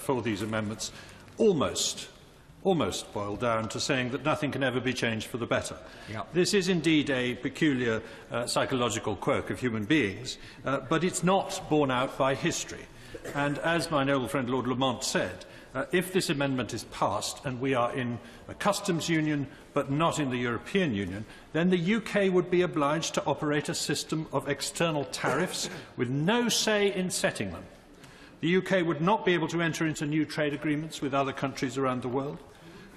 for these amendments almost boil down to saying that nothing can ever be changed for the better. Yep. This is indeed a peculiar psychological quirk of human beings, but it's not borne out by history. And as my noble friend Lord Lamont said, if this amendment is passed and we are in a customs union but not in the European Union, then the UK would be obliged to operate a system of external tariffs with no say in setting them. The UK would not be able to enter into new trade agreements with other countries around the world.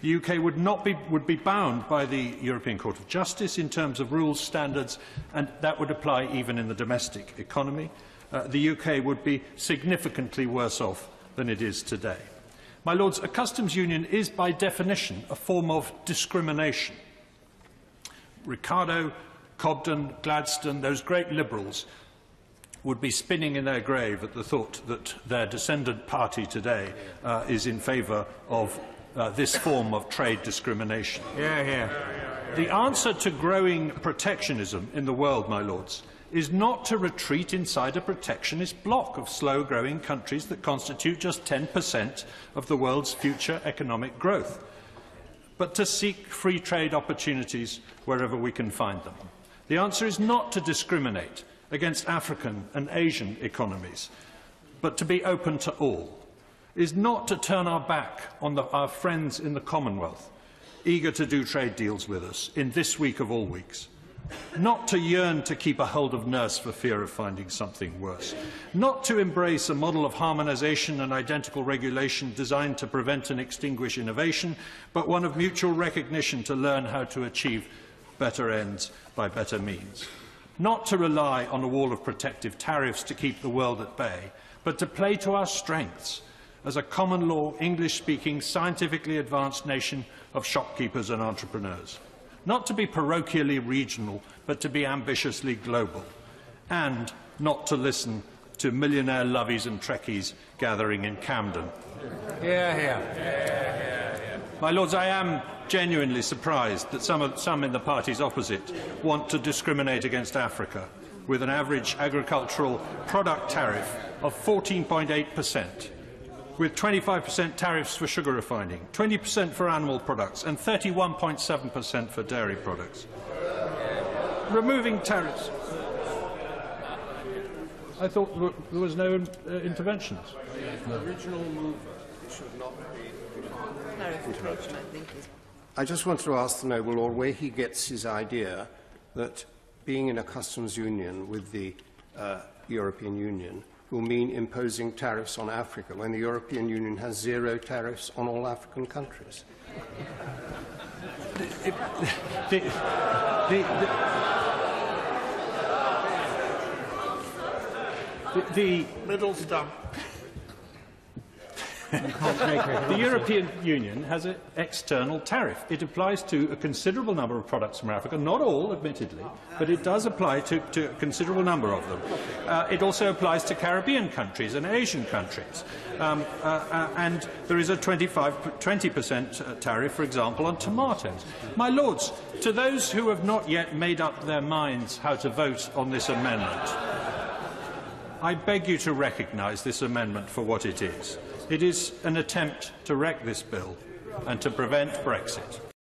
The UK would be bound by the European Court of Justice in terms of rules, standards, and that would apply even in the domestic economy. The UK would be significantly worse off than it is today. My Lords, a customs union is by definition a form of discrimination. Ricardo, Cobden, Gladstone, those great liberals, would be spinning in their grave at the thought that their descendant party today is in favour of this form of trade discrimination. The answer to growing protectionism in the world, my Lords, is not to retreat inside a protectionist bloc of slow-growing countries that constitute just 10% of the world's future economic growth, but to seek free trade opportunities wherever we can find them. The answer is not to discriminate against African and Asian economies, but to be open to all. Is not to turn our back on our friends in the Commonwealth, eager to do trade deals with us in this week of all weeks. Not to yearn to keep a hold of nurse for fear of finding something worse. Not to embrace a model of harmonisation and identical regulation designed to prevent and extinguish innovation, but one of mutual recognition to learn how to achieve better ends by better means. Not to rely on a wall of protective tariffs to keep the world at bay, but to play to our strengths as a common law, English-speaking, scientifically advanced nation of shopkeepers and entrepreneurs. Not to be parochially regional, but to be ambitiously global. And not to listen to millionaire lovies and trekkies gathering in Camden. My Lords, I am genuinely surprised that some in the parties opposite want to discriminate against Africa with an average agricultural product tariff of 14.8%. with 25% tariffs for sugar refining, 20% for animal products and 31.7% for dairy products. Removing tariffs. I thought there was no interventions. The original mover should not be interrupted. I just want to ask the noble lord where he gets his idea that being in a customs union with the European Union will mean imposing tariffs on Africa when the European Union has zero tariffs on all African countries. The middle stump. The European Union has an external tariff. It applies to a considerable number of products from Africa, not all, admittedly, but it does apply to a considerable number of them. It also applies to Caribbean countries and Asian countries. And there is a 20% tariff, for example, on tomatoes. My Lords, to those who have not yet made up their minds how to vote on this amendment, I beg you to recognise this amendment for what it is. It is an attempt to wreck this bill and to prevent Brexit.